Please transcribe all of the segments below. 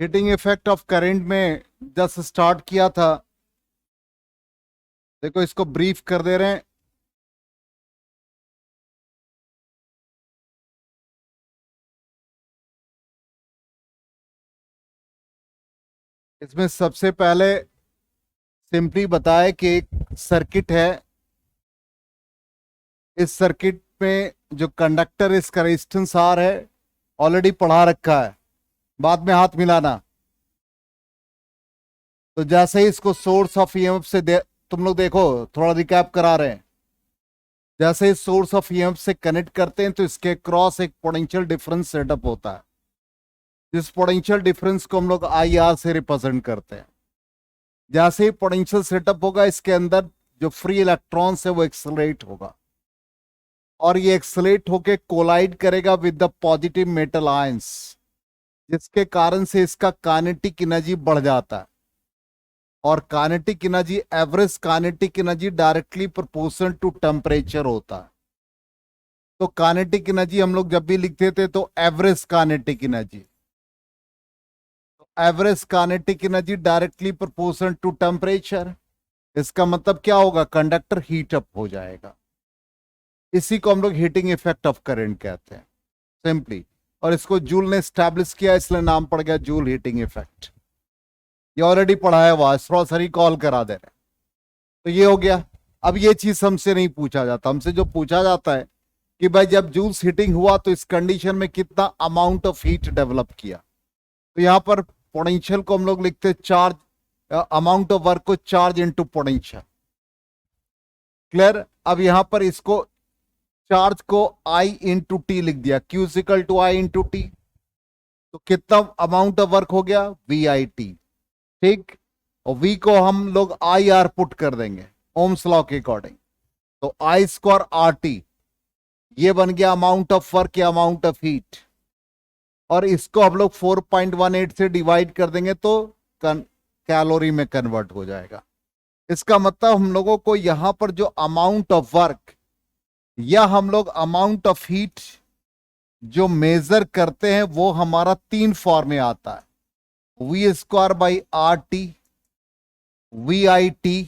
Heating effect of current में just start किया था। देखो इसको ब्रीफ कर दे रहे हैं। इसमें सबसे पहले सिंपली बताया कि एक सर्किट है। इस सर्किट में जो कंडक्टर इसका रेजिस्टेंस आर है, ऑलरेडी पढ़ा रखा है, बाद में हाथ मिलाना। तो जैसे ही इसको सोर्स ऑफ ईएमएफ से तुम लोग देखो, थोड़ा रिकैप करा रहे हैं। जैसे ही सोर्स ऑफ ईएमएफ से कनेक्ट करते हैं तो इसके क्रॉस एक पोटेंशियल डिफरेंस सेटअप होता है। जिस पोटेंशियल डिफरेंस को हम लोग आई आर से रिप्रेजेंट करते हैं। जैसे ही पोटेंशियल सेटअप होगा, इसके अंदर जो फ्री इलेक्ट्रॉन्स है वो एक्सेलरेट होगा, और ये एक्सेलरेट होके कोलाइड करेगा with the positive metal ions, जिसके कारण से इसका काइनेटिक एनर्जी बढ़ जाता है। और kinetic energy, average kinetic energy directly proportional to temperature होता है। तो काइनेटिक एनर्जी हम लोग जब भी लिखते थे तो average kinetic energy, average kinetic energy directly proportional to temperature. इसका मतलब क्या होगा? कंडक्टर हीट अप हो जाएगा। इसी को हम लोग हीटिंग इफेक्ट ऑफ करंट कहते हैं सिंपली। और इसको जूल ने स्टैब्लिश किया, इसलिए नाम पड़ गया जूल हीटिंग इफेक्ट। ये ऑलरेडी पढ़ा है, आवाज थोड़ा सा रिकॉल करा दे रहे। तो ये हो गया। अब ये चीज हमसे नहीं पूछा जाता। हमसे जो पूछा जाता है कि भाई जब जूल्स हीटिंग हुआ तो इस कंडीशन में कितना अमाउंट ऑफ हीट डेवलप किया। तो यहां पर पोटेंशियल को हम लोग लिखते चार्ज, अमाउंट ऑफ वर्क को चार्ज इनटू पोटेंशियल। क्लियर? अब यहां पर इसको चार्ज को I इंटू टी लिख दिया, Q equal to I into T. तो कितना अमाउंट ऑफ वर्क हो गया? VIT। ठीक, और V को हम लोग IR पुट कर देंगे ओम्स लॉ के अकॉर्डिंग। तो I स्क्वायर RT, ये बन गया अमाउंट ऑफ वर्क या अमाउंट ऑफ हीट। और इसको हम लोग 4.18 से डिवाइड कर देंगे तो कैलोरी में कन्वर्ट हो जाएगा। इसका मतलब हम लोगों को यहां पर जो अमाउंट ऑफ वर्क या हम लोग अमाउंट ऑफ हीट जो मेजर करते हैं वो हमारा 3 फॉर्म में आता है, V square by RT, VIT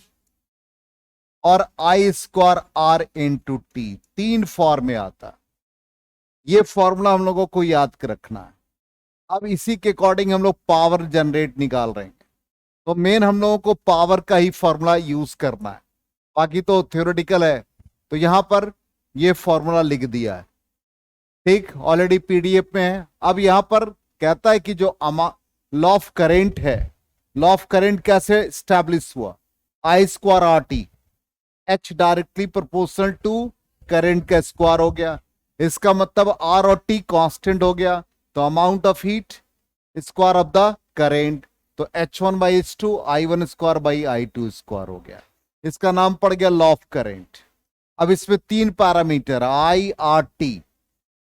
और I square R into T. 3 form में आता है। ये फॉर्मूला हम लोगों को याद कर रखना है। अब इसी के अकॉर्डिंग हम लोग पावर जनरेट निकाल रहे हैं। तो मेन हम लोगों को पावर का ही फॉर्मूला यूज करना है, बाकी तो थ्योरेटिकल है। तो यहां पर ये फॉर्मूला लिख दिया है, ठीक, ऑलरेडी PDF में है। अब यहां पर कहता है कि जो लॉ ऑफ करेंट है, लॉ ऑफ करेंट कैसे स्टैब्लिश हुआ? I square RT, H directly proportional to current का स्क्वायर हो गया। इसका मतलब R और T कांस्टेंट हो गया, तो amount of heat square of the current, तो H1 by H2 I1 square by I2 square हो गया। इसका नाम पड़ गया लॉ ऑफ करेंट। अब इसमें 3 पैरामीटर I R T,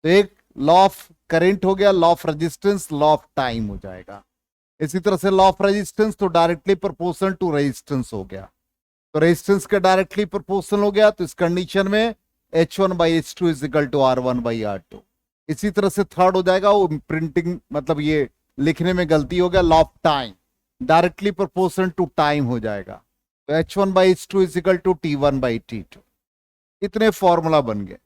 तो एक लॉ ऑफ करेंट हो गया, law of resistance, law of time हो जाएगा। इसी तरह से लॉ ऑफ रेजिस्टेंस तो डायरेक्टली प्रोपोर्शनल टू रेजिस्टेंस हो गया। तो रेजिस्टेंस के डायरेक्टली प्रोपोर्शनल हो गया, तो इस कंडीशन में H1 by H2 is equal to R1 by R2। इसी तरह से थर्ड हो जाएगा, वो प्रिंटिंग मतलब ये लिखने में गलती हो गया, law of time directly proportional to time हो जाएगा। तो H1 by H2 is equal to T1 by T2। इतने फॉर्मूला बन गए।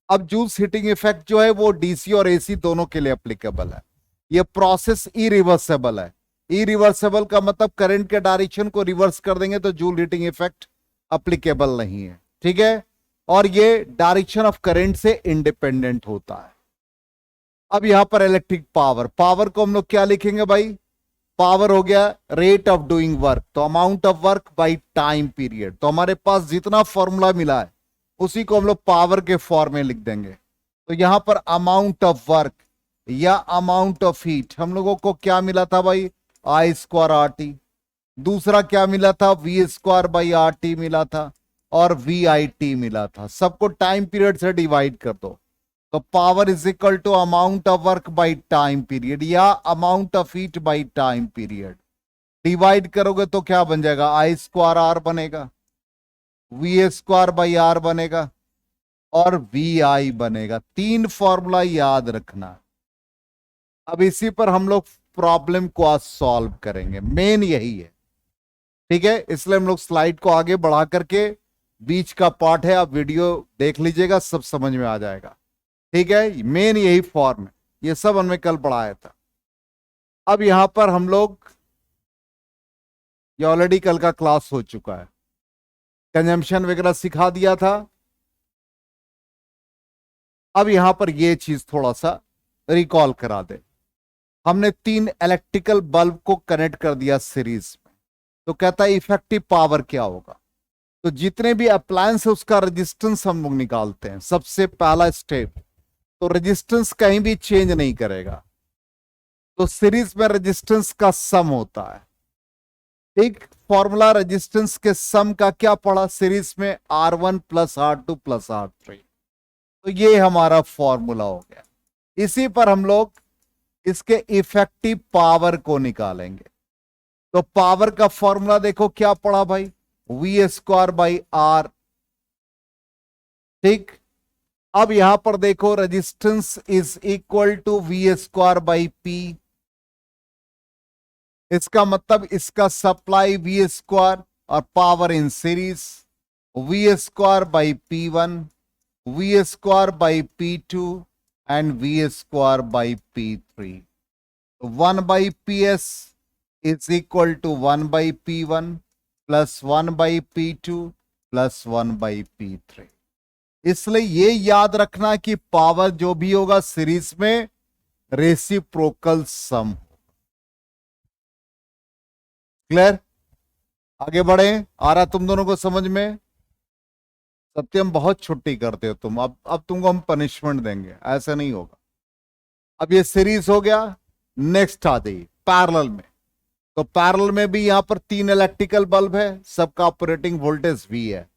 अब जूल्स हीटिंग इफेक्ट जो है वो DC और AC दोनों के लिए एप्लीकेबल है। ये प्रोसेस इरिवर्सेबल है। इरिवर्सेबल का मतलब करंट के डायरेक्शन को रिवर्स कर देंगे तो जूल हीटिंग इफेक्ट एप्लीकेबल नहीं है, ठीक है। और ये डायरेक्शन ऑफ करंट से इंडिपेंडेंट होता है। अब यहां पर इलेक्ट्रिक पावर, पावर को हम लोग क्या लिखेंगे भाई? पावर हो गया रेट ऑफ डूइंग वर्क, तो amount of work by time period. तो हमारे पास जितना फॉर्मूला मिला है उसी को हम लोग पावर के फॉर्म में लिख देंगे। तो यहां पर अमाउंट ऑफ वर्क या अमाउंट ऑफ हीट हम लोगों को क्या मिला था भाई? I square RT। दूसरा क्या मिला था? V स्क्वायर बाई RT मिला था, और VIT मिला था। सबको टाइम पीरियड से डिवाइड कर दो, तो power is equal to amount of work by time period या amount of heat by time period. Divide करोगे तो क्या बन जाएगा? I स्क्वायर R बनेगा, V स्क्वायर बाई R बनेगा, और VI बनेगा। 3 फॉर्मूला याद रखना। अब इसी पर हम लोग प्रॉब्लम को आज सॉल्व करेंगे, मेन यही है। ठीक है, इसलिए हम लोग स्लाइड को आगे बढ़ा करके, बीच का पार्ट है, आप वीडियो देख लीजिएगा, सब समझ में आ जाएगा। ठीक है, मेन यही फॉर्म है, ये सब हमने कल पढ़ाया था। अब यहां पर हम लोग, ये ऑलरेडी कल का क्लास हो चुका है, कंजम्पशन वगैरह सिखा दिया था। अब यहां पर ये चीज थोड़ा सा रिकॉल करा दे। हमने 3 इलेक्ट्रिकल बल्ब को कनेक्ट कर दिया सीरीज में, तो कहता है इफेक्टिव पावर क्या होगा। तो जितने भी अप्लायंस है उसका रेजिस्टेंस हम लोग निकालते हैं, सबसे पहला स्टेप। तो रेजिस्टेंस कहीं भी चेंज नहीं करेगा, तो सीरीज में रेजिस्टेंस का सम होता है। एक फॉर्मूला रेजिस्टेंस के सम का क्या पड़ा सीरीज में, R1 plus R2 plus R3। तो ये हमारा फॉर्मूला हो गया। इसी पर हम लोग इसके इफेक्टिव पावर को निकालेंगे। तो पावर का फॉर्मूला देखो क्या पड़ा भाई, वी स्क्वायर बाई आर। ठीक, अब यहां पर देखो resistance is equal to V square by P. इसका मतलब इसका सप्लाई वी स्क्वायर और power in series, V square by P one, V square by P two and V square by P three. 1 by P S is equal to 1 by P one plus 1 by P two plus 1 by P three. इसलिए ये याद रखना कि power जो भी होगा series में reciprocal सम। Clear, आगे बढ़े, आ रहा तुम दोनों को समझ में। सत्यम बहुत छुट्टी करते हो तुम, अब तुमको हम पनिशमेंट देंगे, ऐसा नहीं होगा। अब ये सीरीज हो गया, नेक्स्ट आ जाइए पैरेलल में। तो पैरेलल में भी यहां पर 3 इलेक्ट्रिकल बल्ब है, सबका ऑपरेटिंग वोल्टेज V है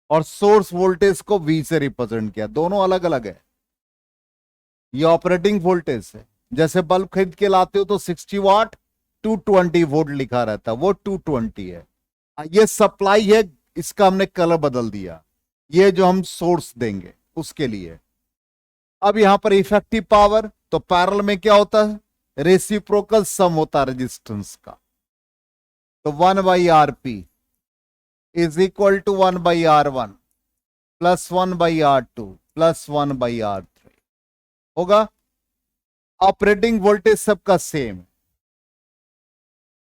और सोर्स वोल्टेज को V से रिप्रेजेंट किया, दोनों अलग अलग है। ये ऑपरेटिंग वोल्टेज है, जैसे बल्ब खरीद के लाते हो तो 60 वाट 220 वोल्ट लिखा रहता है, वो 220 है। ये सप्लाई है, इसका हमने कलर बदल दिया, ये जो हम सोर्स देंगे उसके लिए। अब यहां पर इफेक्टिव पावर, तो पैरेलल में क्या होता है, रेसिप्रोकल सम होता है रेजिस्टेंस का। तो 1 by R P is equal to 1 by R1 plus 1 by R2 plus 1 by R3 होगा। ऑपरेटिंग वोल्टेज सबका सेम है,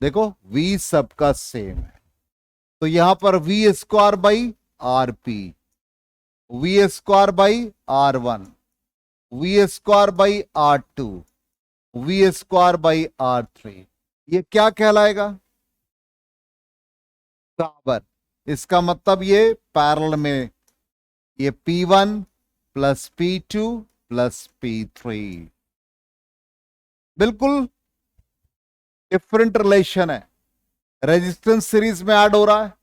देखो V सबका सेम है। तो यहां पर V square by R P, V square by R1, V square by R2, V square by R3, ये क्या कहलाएगा, पावर। इसका मतलब ये पैरेलल में ये P1 plus P2 plus P3, बिल्कुल डिफरेंट रिलेशन है। रेजिस्टेंस सीरीज में ऐड हो रहा है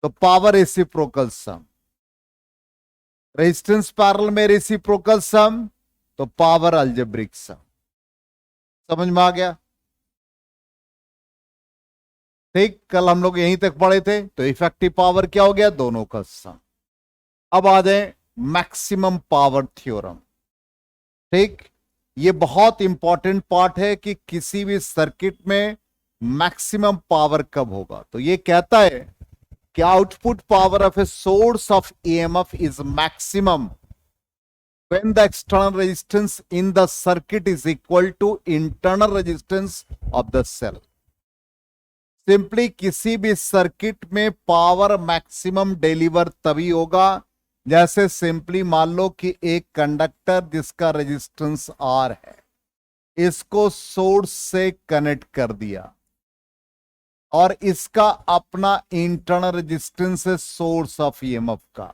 तो पावर रेसिप्रोकल सम, रेजिस्टेंस पैरेलल में रेसिप्रोकल सम तो पावर अलजेब्रिक सम। समझ में आ गया। ठीक, कल हम लोग यहीं तक पढ़े थे। तो इफेक्टिव पावर क्या हो गया, दोनों का सम। अब आ जाए मैक्सिमम पावर थ्योरम। ठीक, ये बहुत इंपॉर्टेंट पार्ट है कि किसी भी सर्किट में मैक्सिमम पावर कब होगा। तो ये कहता है कि output power of a source of EMF is maximum when the external resistance in the circuit is equal to internal resistance of the cell। Simply किसी भी सर्किट में पावर मैक्सिमम डिलीवर तभी होगा, जैसे सिंपली मान लो कि एक कंडक्टर जिसका रेजिस्टेंस R है, इसको सोर्स से कनेक्ट कर दिया और इसका अपना इंटरनल रेजिस्टेंस है सोर्स ऑफ ईएमएफ का।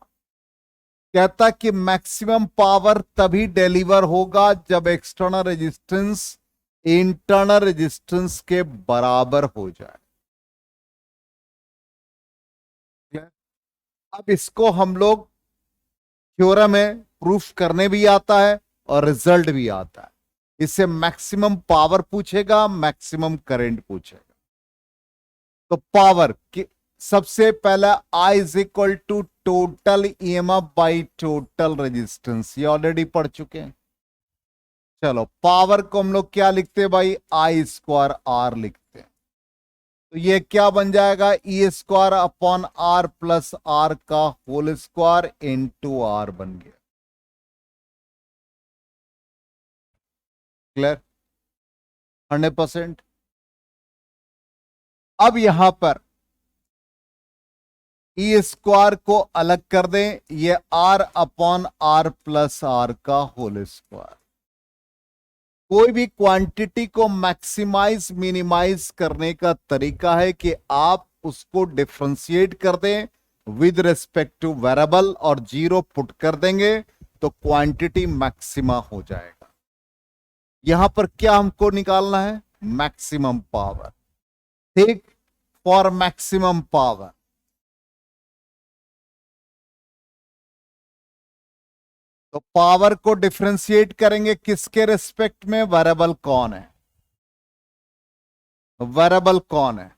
कहता कि मैक्सिमम पावर तभी डिलीवर होगा जब एक्सटर्नल रेजिस्टेंस इंटरनल रेजिस्टेंस के बराबर हो जाए। अब इसको हम लोग थ्योरम में प्रूफ करने भी आता है और रिजल्ट भी आता है। इससे मैक्सिमम पावर पूछेगा, मैक्सिमम करंट पूछेगा। तो पावर की सबसे पहला I is equal to total EMF by total resistance, ये ऑलरेडी पढ़ चुके हैं। चलो पावर को हम लोग क्या लिखते हैं भाई, आई स्क्वायर आर लिखते हैं। तो ये क्या बन जाएगा, e square upon are plus are का होल स्क्वायर इनटू आर बन गया। क्लियर, 100%। अब यहां पर ई स्क्वायर को अलग कर दें, ये R upon are plus are का होल स्क्वायर। कोई भी क्वांटिटी को मैक्सिमाइज मिनिमाइज करने का तरीका है कि आप उसको डिफरेंशिएट कर दें विद रिस्पेक्ट टू वेरिएबल और जीरो पुट कर देंगे तो क्वांटिटी मैक्सिमा हो जाएगा। यहां पर क्या हमको निकालना है, मैक्सिमम पावर। ठीक, फॉर मैक्सिमम पावर तो पावर को डिफरेंशिएट करेंगे किसके रिस्पेक्ट में, वेरिएबल कौन है, वेरिएबल कौन है,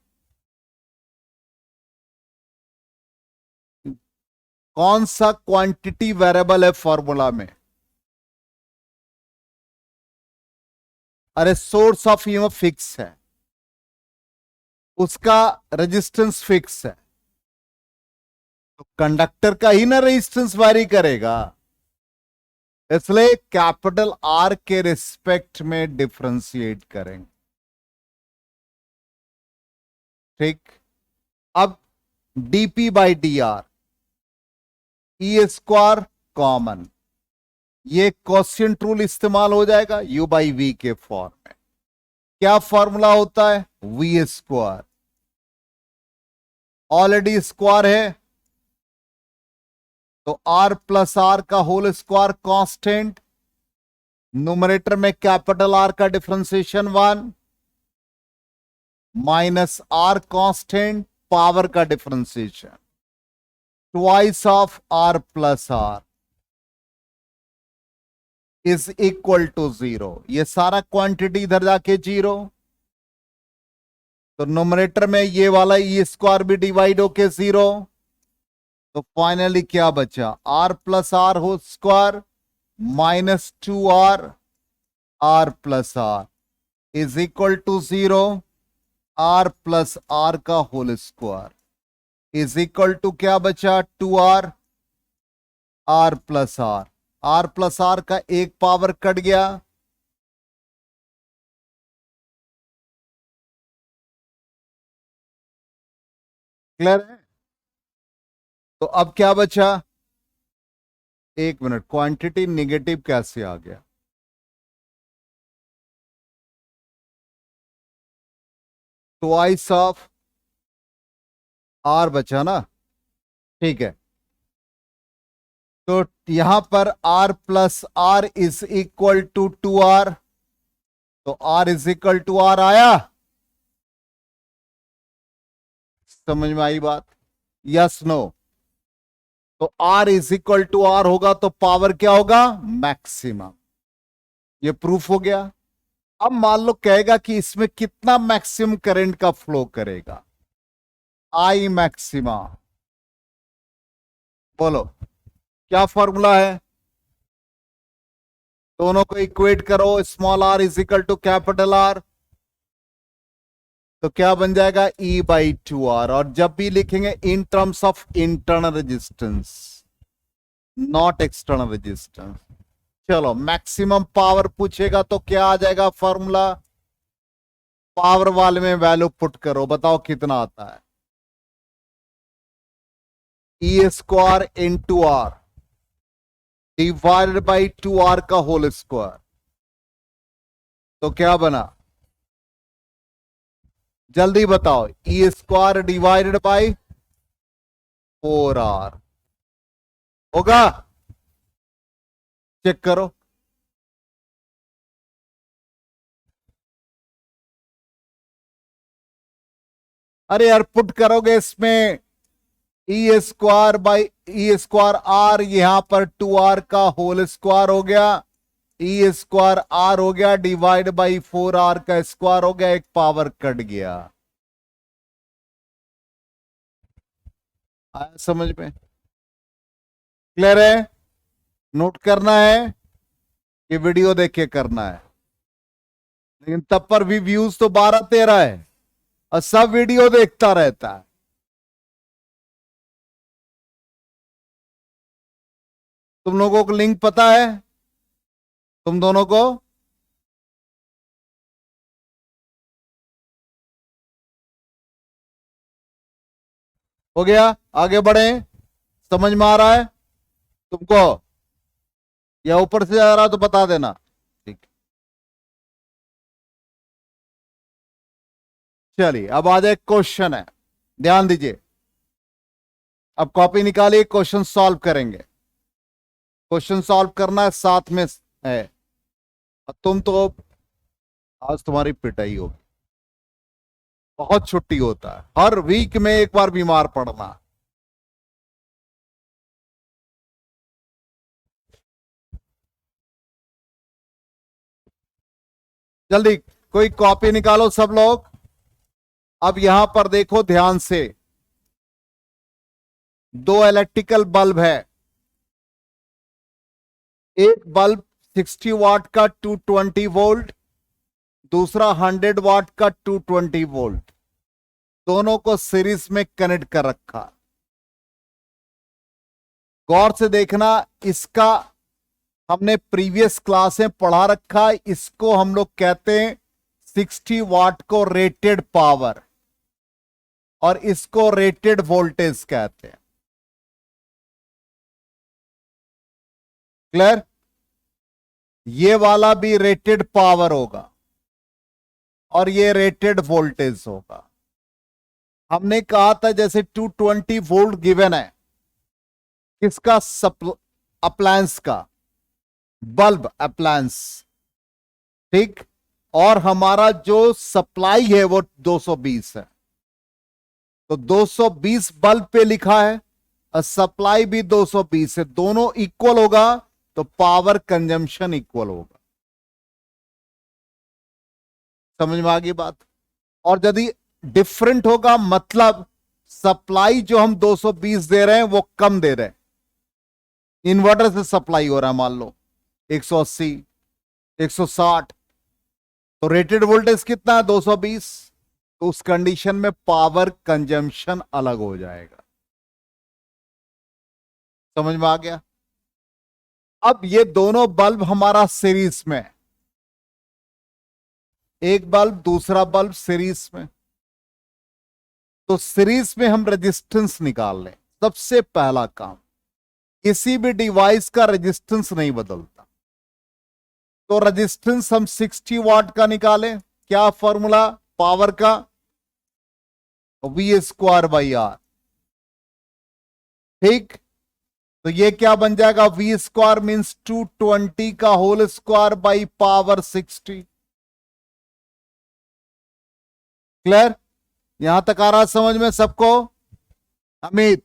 कौन सा क्वांटिटी वेरिएबल है फॉर्मूला में। अरे सोर्स ऑफ ईएमएफ फिक्स है, उसका रेजिस्टेंस फिक्स है, तो कंडक्टर का ही ना रेजिस्टेंस वारी करेगा, इसलिए कैपिटल आर के रिस्पेक्ट में डिफरेंशिएट करेंगे। ठीक, अब DP by D R, E square common, ये क्वोशिएंट रूल इस्तेमाल हो जाएगा यू बाई वी के फॉर्म में। क्या फॉर्मूला होता है, वी स्क्वायर, ऑलरेडी स्क्वायर है तो आर प्लस आर का होल स्क्वायर कांस्टेंट, न्यूमरेटर में कैपिटल आर का differentiation 1 minus r constant power का differentiation twice of r plus are is equal to 0। ये सारा क्वांटिटी इधर जाके 0, तो न्यूमरेटर में ये वाला ई स्क्वायर भी डिवाइड होके 0, तो फाइनली क्या बचा, r plus r whole square minus 2r r plus are is equal to 0, r plus are का whole square is equal to क्या बचा, 2r आर प्लस आर का एक पावर कट गया, क्लियर है। तो अब क्या बचा, एक मिनट, क्वांटिटी निगेटिव कैसे आ गया, ट्वाइस ऑफ आर बचा ना, ठीक है। तो यहां पर r plus are is equal to 2r, तो r is equal to R आया, समझ में आई बात, यस नो। तो r is equal to R होगा तो पावर क्या होगा, मैक्सिमम, ये प्रूफ हो गया। अब मान लो कहेगा कि इसमें कितना मैक्सिमम करंट का फ्लो करेगा, आई मैक्सिमा, बोलो क्या फॉर्मूला है, दोनों को इक्वेट करो, small are is equal to capital R, तो क्या बन जाएगा E बाई 2R, और जब भी लिखेंगे in terms of internal resistance not external resistance. चलो मैक्सिमम पावर पूछेगा तो क्या आ जाएगा फॉर्मूला, पावर वाले में वैल्यू पुट करो, बताओ कितना आता है, e square into r divided by 2R का होल स्क्वायर, तो क्या बना, जल्दी बताओ, E square divided by 4R होगा, चेक करो। अरे यार पुट करोगे इसमें e square by e square r, यहां पर 2R का होल स्क्वायर हो गया, ई स्क्वायर आर हो गया डिवाइड बाई 4R का स्क्वायर हो गया, एक पावर कट गया, आया समझ में, क्लियर है, नोट करना है। कि वीडियो देख के करना है, लेकिन तब पर भी व्यूज तो 12-13 है और सब वीडियो देखता रहता है। तुम लोगों को लिंक पता है, तुम दोनों को? हो गया? आगे बढ़े? समझ में आ रहा है तुमको या ऊपर से आ रहा तो बता देना। ठीक, चलिए अब आ जाए, क्वेश्चन है, ध्यान दीजिए। अब कॉपी निकालिए, क्वेश्चन सॉल्व करेंगे। क्वेश्चन सॉल्व करना है, साथ में है। तुम तो आज तुम्हारी पिटाई होगी, बहुत छुट्टी होता है, हर वीक में एक बार बीमार पड़ना। जल्दी कोई कॉपी निकालो सब लोग। अब यहां पर देखो ध्यान से, दो इलेक्ट्रिकल बल्ब है। एक बल्ब 60 वाट का 220 वोल्ट, दूसरा 100 वाट का 220 वोल्ट, दोनों को सीरीज में कनेक्ट कर रखा। गौर से देखना, इसका हमने प्रीवियस क्लास में पढ़ा रखा है, इसको हम लोग कहते हैं 60 वाट को रेटेड पावर, और इसको रेटेड वोल्टेज कहते हैं। क्लियर? ये वाला भी रेटेड पावर होगा और ये रेटेड वोल्टेज होगा। हमने कहा था जैसे 220 वोल्ट गिवन है, किसका? अप्लायंस का, बल्ब अप्लायंस, ठीक। और हमारा जो सप्लाई है वो 220 है, तो 220 बल्ब पे लिखा है और सप्लाई भी 220 है, दोनों इक्वल होगा तो पावर कंजम्पशन इक्वल होगा। समझ में आ गई बात? और यदि डिफरेंट होगा मतलब सप्लाई जो हम 220 दे रहे हैं वो कम दे रहे हैं, इन्वर्टर से सप्लाई हो रहा है मान लो 180, 160, तो रेटेड वोल्टेज कितना है? 220। तो उस कंडीशन में पावर कंजम्पशन अलग हो जाएगा। समझ में आ गया? अब ये दोनों बल्ब हमारा सीरीज में है, एक बल्ब दूसरा बल्ब सीरीज में, तो सीरीज में हम रेजिस्टेंस निकाल लें। सबसे पहला काम, किसी भी डिवाइस का रेजिस्टेंस नहीं बदलता, तो रेजिस्टेंस हम 60 वाट का निकालें। क्या फॉर्मूला पावर का? V²/R। ठीक, तो ये क्या बन जाएगा? V² मीन्स 220 का whole square by power 60। Clear? यहां तक आ रहा समझ में सबको? अमित,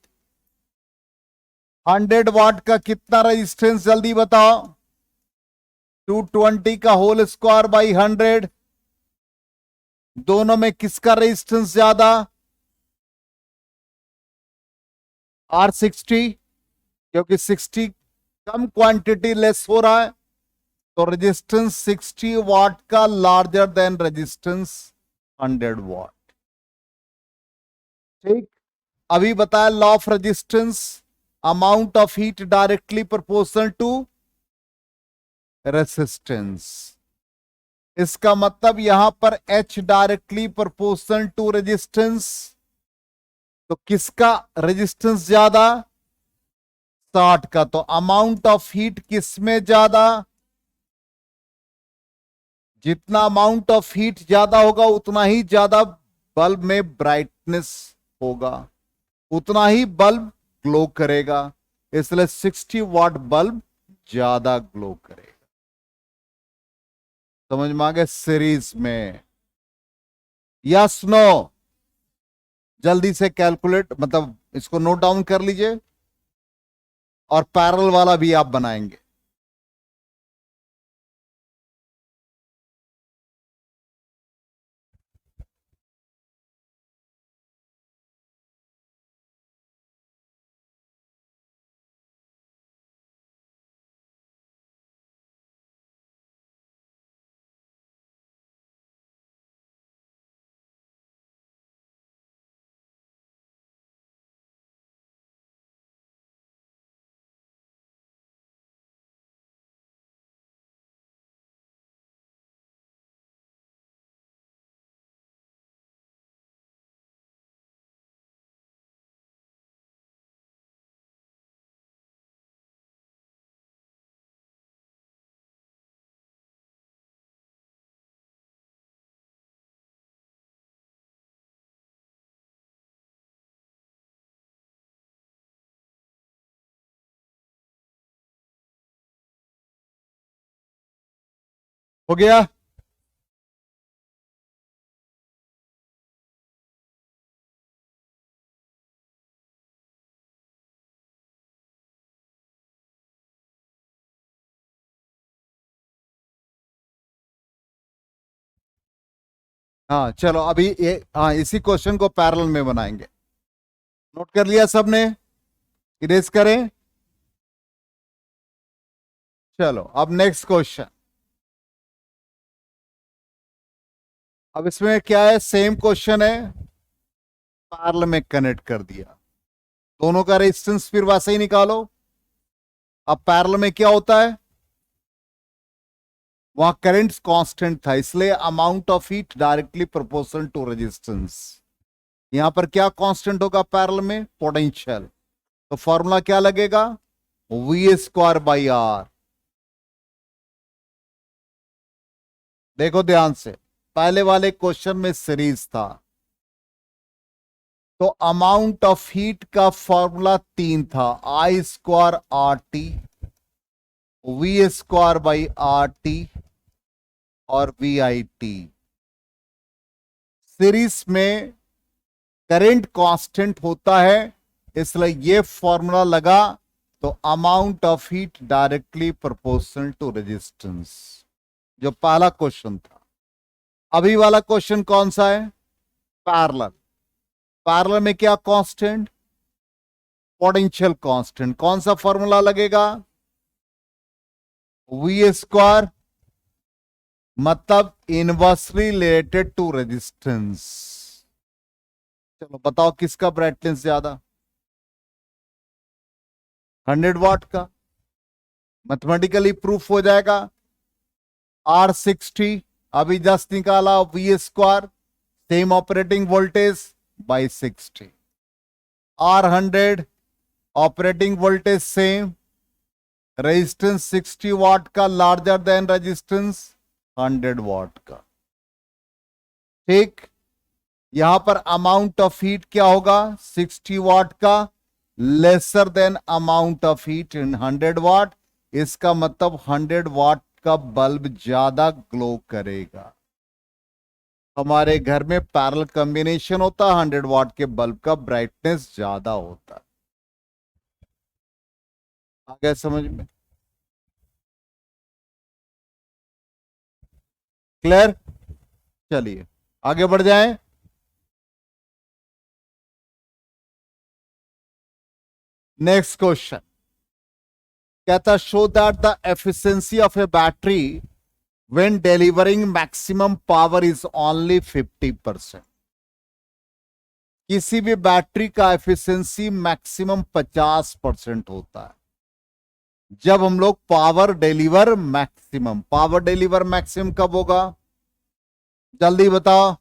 100 वाट का कितना रेजिस्टेंस जल्दी बताओ? 220 का होल स्क्वायर बाई 100, दोनों में किसका रेजिस्टेंस ज्यादा? R60, क्योंकि 60 कम क्वांटिटी लेस हो रहा है, तो रेजिस्टेंस 60 वाट का लार्जर देन रेजिस्टेंस 100 वाट। ठीक, अभी बताया law of resistance, amount of heat directly proportional to resistance. इसका मतलब यहां पर H directly proportional to resistance, तो किसका रेजिस्टेंस ज्यादा? 60 का। तो अमाउंट ऑफ हीट किस में ज्यादा? जितना अमाउंट ऑफ हीट ज्यादा होगा उतना ही ज्यादा बल्ब में ब्राइटनेस होगा, उतना ही बल्ब ग्लो करेगा, इसलिए 60 वाट बल्ब ज्यादा ग्लो करेगा। समझ में आ गया? सीरीज में। Yes no? जल्दी से कैलकुलेट, मतलब इसको नोट डाउन कर लीजिए, और पैरेलल वाला भी आप बनाएंगे। हो गया? हाँ चलो अभी ये, हाँ इसी क्वेश्चन को पैरेलल में बनाएंगे। नोट कर लिया सबने? इरेज करें? चलो अब नेक्स्ट क्वेश्चन। अब इसमें क्या है, सेम क्वेश्चन है, पैरेलल में कनेक्ट कर दिया। दोनों का रेजिस्टेंस फिर वैसे ही निकालो। अब पैरेलल में क्या होता है, वहां करंट कांस्टेंट था, इसलिए amount of heat directly proportional to resistance. यहां पर क्या कांस्टेंट होगा पैरेलल में, पोटेंशियल। तो फॉर्मूला क्या लगेगा, वी स्क्वायर बाई आर। देखो ध्यान से, पहले वाले क्वेश्चन में सीरीज था, तो अमाउंट ऑफ हीट का फॉर्मूला 3 था, I square r t, v square by r t और वी आई टी। सीरीज में करंट कांस्टेंट होता है, इसलिए ये फॉर्मूला लगा, तो amount of heat directly proportional to resistance, जो पहला क्वेश्चन था। अभी वाला क्वेश्चन कौन सा है, पैरेलल। पैरेलल में क्या कांस्टेंट, पोटेंशियल कांस्टेंट। कौन सा फॉर्मूला लगेगा, वी स्क्वायर, मतलब इनवर्सली रिलेटेड टू रेजिस्टेंस। चलो बताओ किसका ब्राइटनेस ज्यादा, 100 वाट का, मैथमेटिकली प्रूफ हो जाएगा। R60 अभी जस्ट निकाला, V square same operating voltage by 60, R100 operating voltage same, resistance 60 watt का लार्जर देन रेजिस्टेंस 100 वाट का। ठीक, यहां पर अमाउंट ऑफ हीट क्या होगा, 60 वाट का lesser than amount of heat in 100 वाट। इसका मतलब 100 वाट का बल्ब ज्यादा ग्लो करेगा। हमारे घर में पैरेलल कॉम्बिनेशन होता है, 100 वाट के बल्ब का ब्राइटनेस ज्यादा होता है। आ गया समझ में, क्लियर? चलिए आगे बढ़ जाएं। नेक्स्ट क्वेश्चन कहता, show that the efficiency of A battery when delivering maximum power is only 50%। किसी भी बैटरी का एफिशिएंसी मैक्सिमम 50% होता है जब हम लोग पावर डिलीवर मैक्सिमम कब होगा, जल्दी बताओ,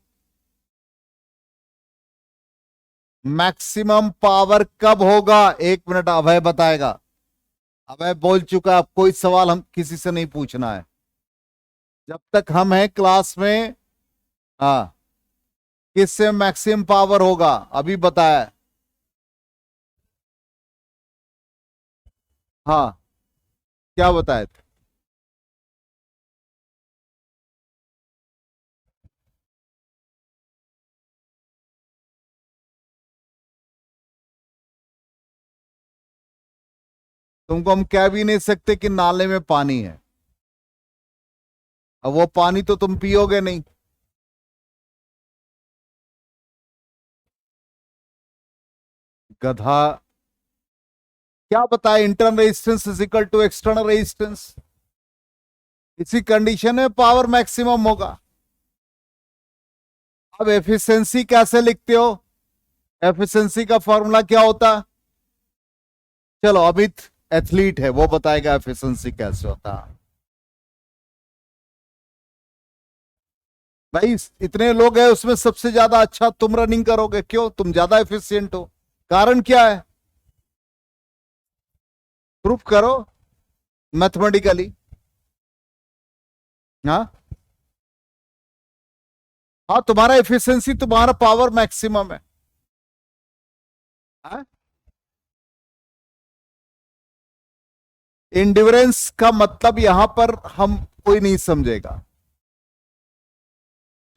मैक्सिमम पावर कब होगा? 1 मिनट, अभय बताएगा। अभय बोल चुका, अब कोई सवाल हम किसी से नहीं पूछना है जब तक हम हैं क्लास में। हाँ, किससे मैक्सिमम पावर होगा अभी बताया। हाँ, क्या बताए थे? तुमको हम कह भी नहीं सकते कि नाले में पानी है, अब वो पानी तो तुम पियोगे नहीं। गधा, क्या बताए, internal resistance is equal to external resistance. इसी कंडीशन में पावर मैक्सिमम होगा। अब एफिशिएंसी कैसे लिखते हो, एफिशिएंसी का फॉर्मूला क्या होता? चलो अमित एथलीट है, वो बताएगा एफिशिएंसी कैसे होता। भाई इतने लोग हैं, उसमें सबसे ज्यादा अच्छा तुम रनिंग करोगे, क्यों? तुम ज्यादा एफिशिएंट हो, कारण क्या है, प्रूफ करो मैथमेटिकली। हाँ हाँ, तुम्हारा एफिशिएंसी, तुम्हारा पावर मैक्सिमम है। हाँ? इंडिफरेंस का मतलब यहां पर हम कोई नहीं समझेगा।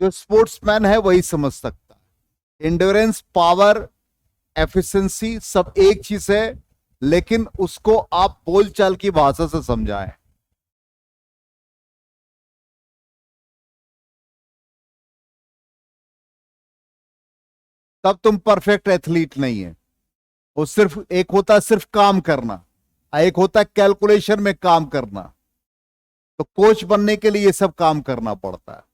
जो स्पोर्ट्समैन है वही समझ सकता है। एंड्योरेंस, पावर, एफिशिएंसी सब एक चीज है, लेकिन उसको आप बोलचाल की भाषा से समझाएं। तब तुम परफेक्ट एथलीट नहीं है। वो सिर्फ एक होता है सिर्फ काम करना, एक होता है कैलकुलेशन में काम करना। तो कोच बनने के लिए ये सब काम करना पड़ता है।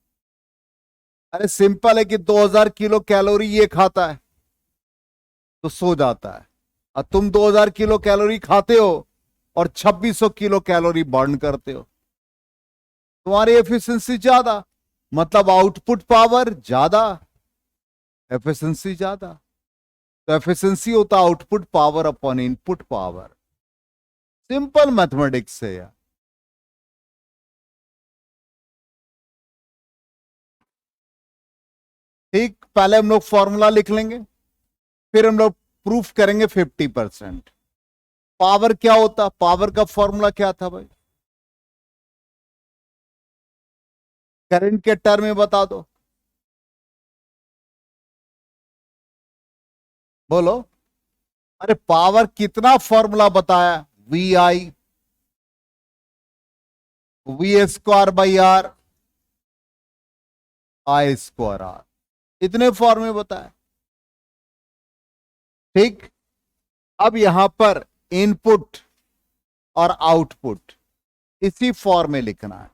अरे सिंपल है कि 2000 किलो कैलोरी ये खाता है तो सो जाता है, और तुम 2000 किलो कैलोरी खाते हो और 2600 किलो कैलोरी बर्न करते हो। तुम्हारी एफिशिएंसी ज्यादा, मतलब आउटपुट पावर ज्यादा, एफिशिएंसी ज्यादा। तो एफिशिएंसी होता output power upon input power. Simple mathematics है यार। ठीक, पहले हम लोग फॉर्मूला लिख लेंगे, फिर हम लोग प्रूफ करेंगे 50%। पावर क्या होता, पावर का फॉर्मूला क्या था भाई? करंट के टर्म में बता दो, बोलो। अरे पावर कितना फॉर्मूला बताया? V square by R, I square R, इतने फॉर्म में बताया। ठीक, अब यहां पर इनपुट और आउटपुट इसी फॉर्म में लिखना है।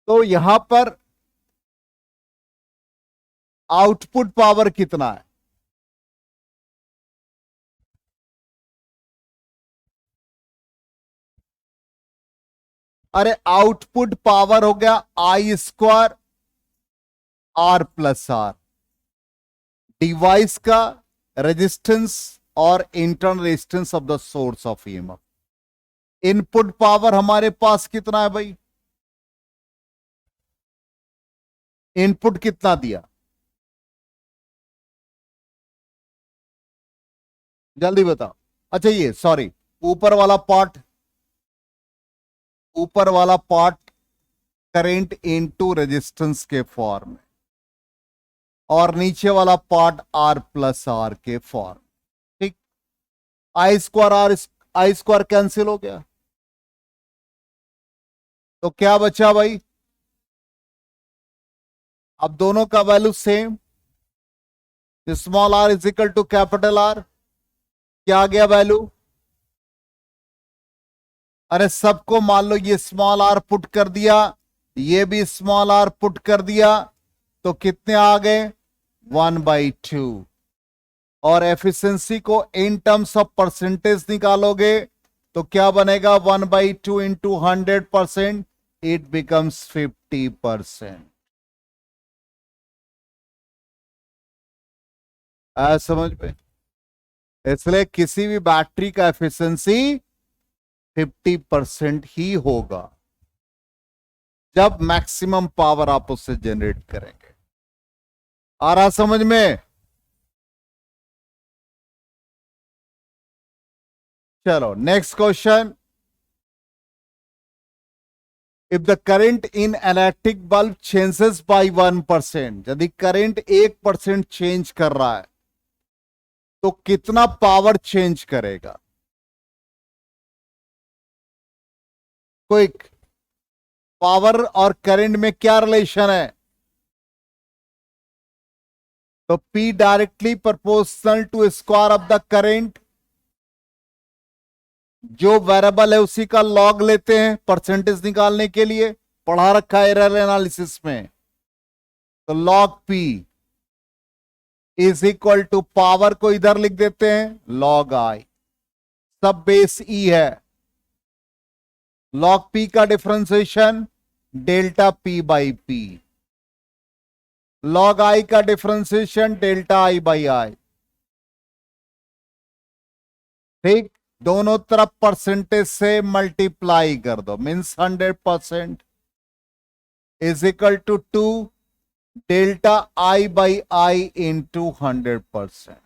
तो यहां पर आउटपुट पावर कितना है? अरे आउटपुट पावर हो गया I square r plus r, device का रेजिस्टेंस और internal resistance of the source of EMF. Input power हमारे पास कितना है भाई? इनपुट कितना दिया? जल्दी बताओ। अच्छा ये सॉरी, ऊपर वाला पार्ट, ऊपर वाला पार्ट करंट इनटू रेजिस्टेंस के फॉर्म में, और नीचे वाला पार्ट आर प्लस आर के फॉर्म। ठीक, I square r, I square cancel हो गया, तो क्या बचा भाई? अब दोनों का value same, small are is equal to capital R. क्या आ गया वैल्यू? अरे सबको मान लो ये स्मॉल आर पुट कर दिया, ये भी स्मॉल आर पुट कर दिया, तो कितने आ गए? 1/2। और एफिशिएंसी को इन टर्म्स ऑफ परसेंटेज निकालोगे तो क्या बनेगा? 1/2 इंटू 100%, इट बिकम्स 50%। समझ में? इसलिए किसी भी बैटरी का एफिशिएंसी 50% ही होगा जब मैक्सिमम पावर आप उससे जनरेट करेंगे। आ रहा समझ में? चलो next question. If the current in electric bulb changes by 1%, यदि करंट 1% चेंज कर रहा है तो कितना पावर चेंज करेगा? क्विक, पावर और करंट में क्या रिलेशन है? तो P directly proportional to square of the current. जो वेरिएबल है उसी का लॉग लेते हैं परसेंटेज निकालने के लिए, पढ़ा रखा है एरर एनालिसिस में। तो log P is equal to, power को इधर लिख देते हैं लॉग I, सब बेस E है। लॉग P का differentiation delta P by P, log I का differentiation delta I by I। ठीक, दोनों तरफ परसेंटेज से मल्टीप्लाई कर दो, means 100% is equal to 2 delta I by I into 100%।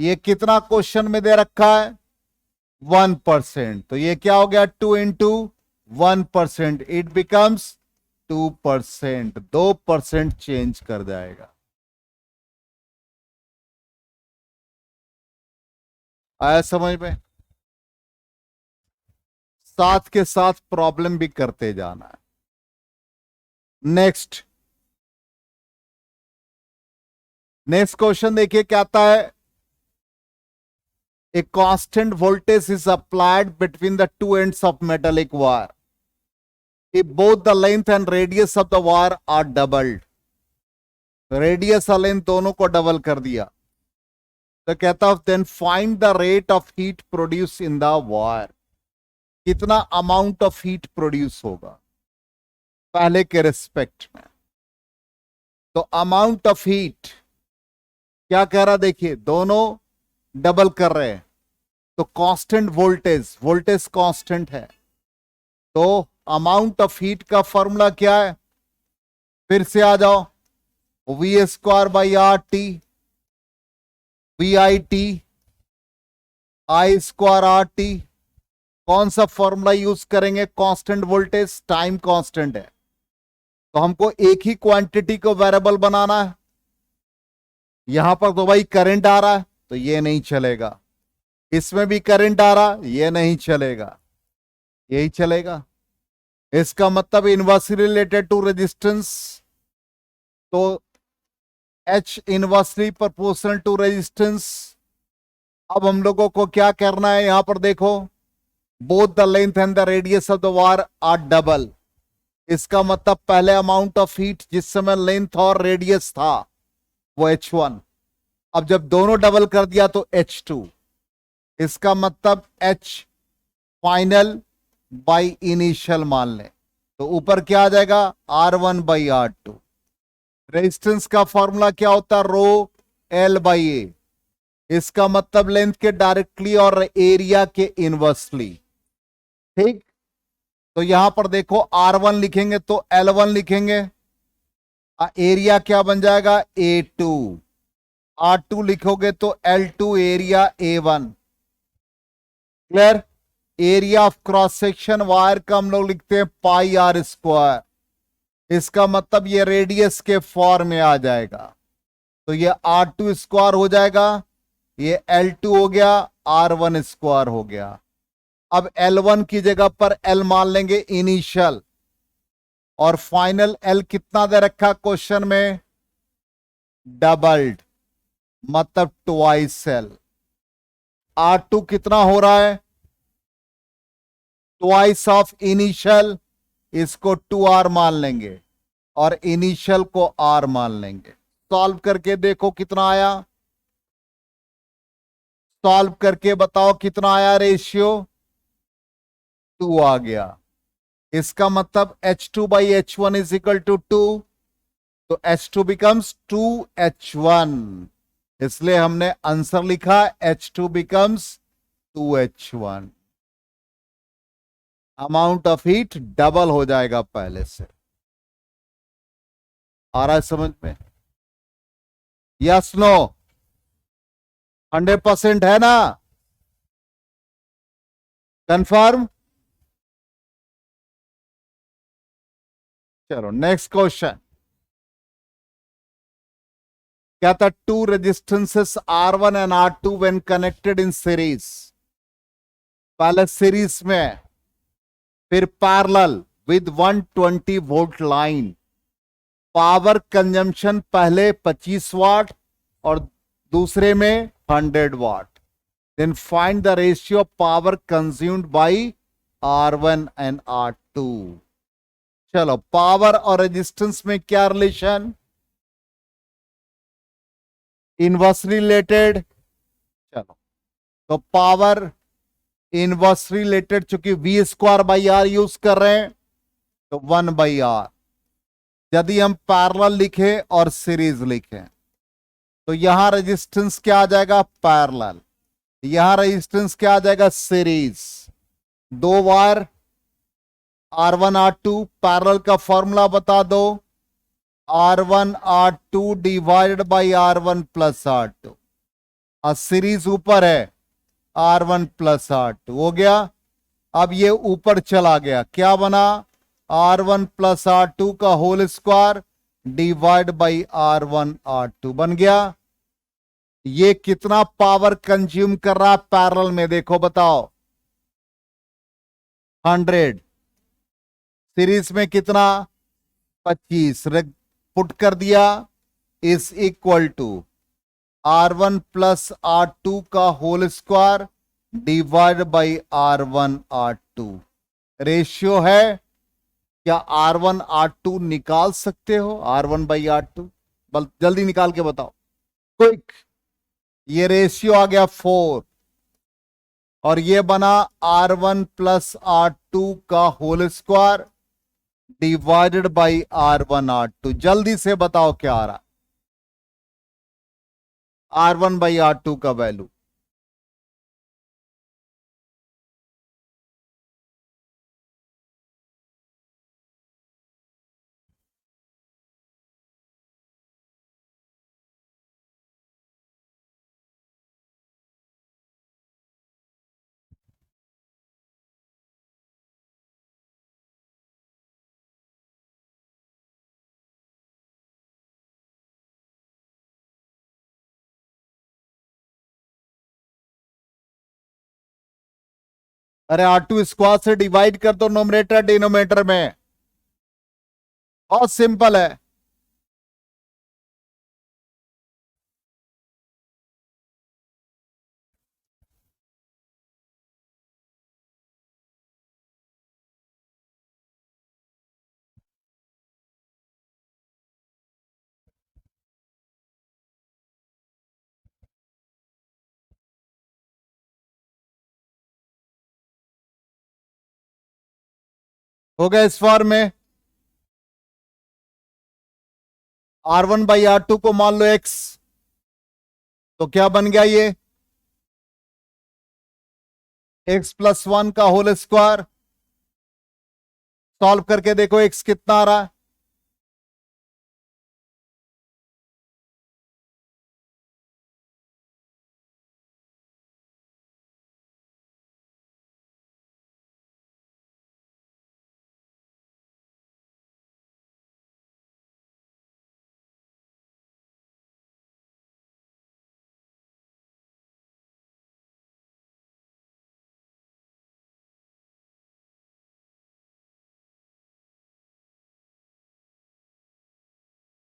ये कितना क्वेश्चन में दे रखा है? 1%। तो ये क्या हो गया? 2 इंटू 1%, इट बिकम्स 2%, 2% चेंज कर जाएगा। आया समझ में? साथ के साथ प्रॉब्लम भी करते जाना है। नेक्स्ट क्वेश्चन देखिए क्या आता है। A constant voltage is applied between the two ends of metallic wire if both the length and radius of the wire are doubled। Radius और लेंथ दोनों को डबल कर दिया तो कहता है then find the rate of heat produce in the wire. कितना amount of heat produce होगा पहले के रिस्पेक्ट में। तो अमाउंट ऑफ हीट क्या कह रहा, देखिए दोनों डबल कर रहे हैं तो कांस्टेंट वोल्टेज कांस्टेंट है। तो अमाउंट ऑफ हीट का फॉर्मूला क्या है, फिर से आ जाओ, V²/RT VIT I²RT। कौन सा फॉर्मूला यूज करेंगे, कांस्टेंट वोल्टेज टाइम कांस्टेंट है तो हमको एक ही क्वांटिटी को वेरिएबल बनाना है। यहां पर तो भाई करंट आ रहा है तो ये नहीं चलेगा, इसमें भी करंट आ रहा, ये नहीं चलेगा, यही चलेगा। इसका मतलब इनवर्सली रिलेटेड टू रेजिस्टेंस, तो H inversely proportional to resistance. अब हम लोगों को क्या करना है, यहां पर देखो both the length and the radius of the wire are double. इसका मतलब पहले अमाउंट ऑफ हीट जिस समय लेंथ और रेडियस था वो H1, अब जब दोनों डबल कर दिया तो H2। इसका मतलब H फाइनल बाई इनिशियल मान लें तो ऊपर क्या आ जाएगा, R1/R2। रेजिस्टेंस का फॉर्मूला क्या होता है, ρL/A। इसका मतलब लेंथ के डायरेक्टली और एरिया के इनवर्सली, ठीक। तो यहां पर देखो R1 लिखेंगे तो L1 लिखेंगे, एरिया क्या बन जाएगा A2, R2 लिखोगे तो L2 area A1। Clear. Area of cross section wire का हम लोग लिखते हैं πr²। इसका मतलब ये रेडियस के फॉर्म में आ जाएगा तो ये R2² हो जाएगा, ये L2 हो गया, R1² हो गया। अब L1 की जगह पर L मान लेंगे इनिशियल, और फाइनल L कितना दे रखा क्वेश्चन में, डबल्ड, मतलब ट्वाइस L। R2 कितना हो रहा है, ट्वाइस ऑफ इनिशियल, इसको 2R मान लेंगे और इनिशियल को R मान लेंगे। सॉल्व करके देखो कितना आया, सॉल्व करके बताओ कितना आया, रेशियो 2 आ गया। इसका मतलब H2/H1 इज इक्वल टू 2, तो H2 बिकम्स 2H1, इसलिए हमने आंसर लिखा H2 becomes 2H1। Amount of heat double हो जाएगा पहले से। आ रहा है समझ में? Yes no? 100% है ना? कंफर्म? चलो नेक्स्ट क्वेश्चन। क्या था, two resistances R1 and R2 when connected in series. पहले सीरीज में, फिर parallel with 120 volt line. Power consumption पहले 25 वाट और दूसरे में 100 watt. Then find the ratio of power consumed by R1 and R2। चलो, पावर और रेजिस्टेंस में क्या रिलेशन, इनवर्सली रिलेटेड। चलो, तो पावर इनवर्सली रिलेटेड, चूंकि V²/R यूज कर रहे हैं तो 1/R। यदि हम पैरेलल लिखें और सीरीज लिखें तो यहां रेजिस्टेंस क्या आ जाएगा, पैरेलल, यहां रेजिस्टेंस क्या आ जाएगा, सीरीज। दो वायर R1 R2, पैरेलल का फॉर्मूला बता दो, R1 R2 divided by R1 plus R2, और सीरीज ऊपर है R1 प्लस R2 हो गया। अब ये ऊपर चला गया, क्या बना, R1 प्लस R2 का whole square divide by R1 R2 बन गया। ये कितना पावर कंज्यूम कर रहा है पैरेलल में, देखो बताओ। 100। सीरीज में कितना? 25। पुट कर दिया, is equal to R1 plus R2 का whole square divide by R1 R2। Ratio है। क्या R1 R2 निकाल सकते हो? R1 बाई R2 जल्दी निकाल के बताओ, क्विक। ये रेशियो आ गया 4 और ये बना R1 प्लस R2 का whole square divided by R1 R2। जल्दी से बताओ क्या आ रहा है R1 बाई R2 का वैल्यू। अरे R2 स्क्वायर से डिवाइड कर दो नोमिनेटर डिनोमिनेटर में, बहुत सिंपल है। हो गया इस फॉर्म में। R1 बाई R2 को मान लो x, तो क्या बन गया ये? x प्लस 1 का होल स्क्वायर। सॉल्व करके देखो x कितना आ रहा है।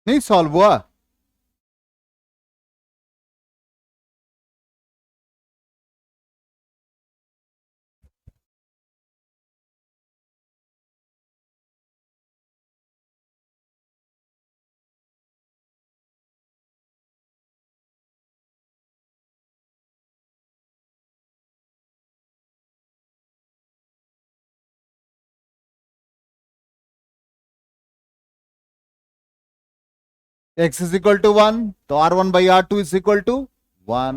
नहीं सॉल्व हुआ। x इज इक्वल टू 1, तो R1 by R2 is equal to 1।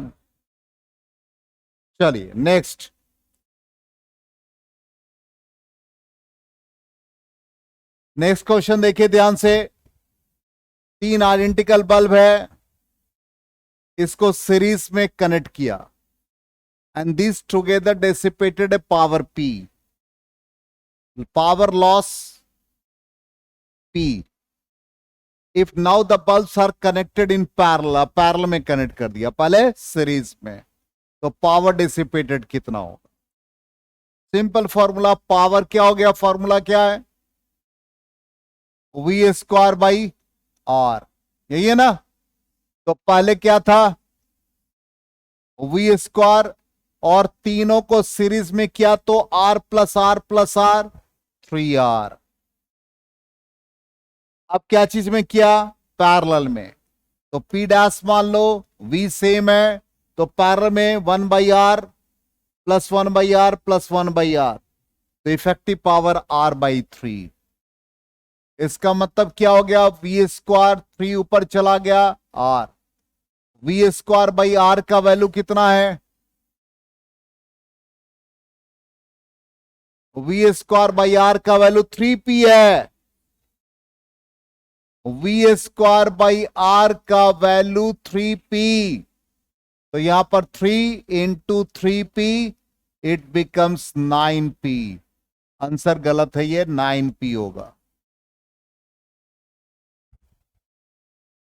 चलिए नेक्स्ट। नेक्स्ट क्वेश्चन देखिए ध्यान से। 3 आइडेंटिकल बल्ब है, इसको सीरीज में कनेक्ट किया and this together dissipated a power P, power loss P। If now the bulbs are connected in parallel, parallel में connect कर दिया, पहले सीरीज में, तो पावर डिसिपेटेड कितना होगा? सिंपल फॉर्मूला, पावर क्या हो गया? फॉर्मूला क्या है? V स्क्वायर बाई R, यही है ना। तो पहले क्या था? V स्क्वायर, और तीनों को सीरीज में किया तो R plus R plus R 3R। अब क्या चीज में किया? पैरेलल में, तो P डैश मान लो, V सेम है, तो पैरेलल में 1 by R plus 1 by R plus 1 by R, तो इफेक्टिव पावर R बाई 3। इसका मतलब क्या हो गया? V स्क्वायर 3 ऊपर चला गया R, V square by R का वैल्यू कितना है? V स्क्वायर बाई R का वैल्यू 3P है। V स्क्वायर बाई R का वैल्यू 3P, तो यहां पर 3 into 3P, it becomes 9P। Answer गलत है, ये 9p होगा।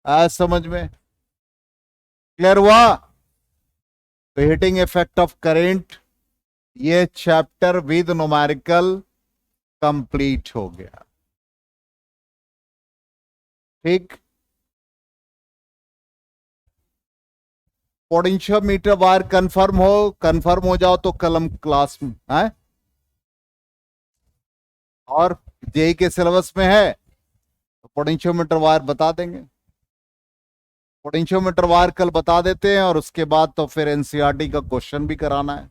आज समझ में क्लियर हुआ? तो हीटिंग इफेक्ट ऑफ करेंट, ये चैप्टर विद न्यूमेरिकल कंप्लीट हो गया। ठीक, पोटेंशियोमीटर वायर कंफर्म हो जाओ तो कलम क्लास में है, और जेई के सिलेबस में है तो पोटेंशियोमीटर वायर बता देंगे। पोटेंशियोमीटर वायर कल बता देते हैं, और उसके बाद तो फिर एनसीईआरटी का क्वेश्चन भी कराना है।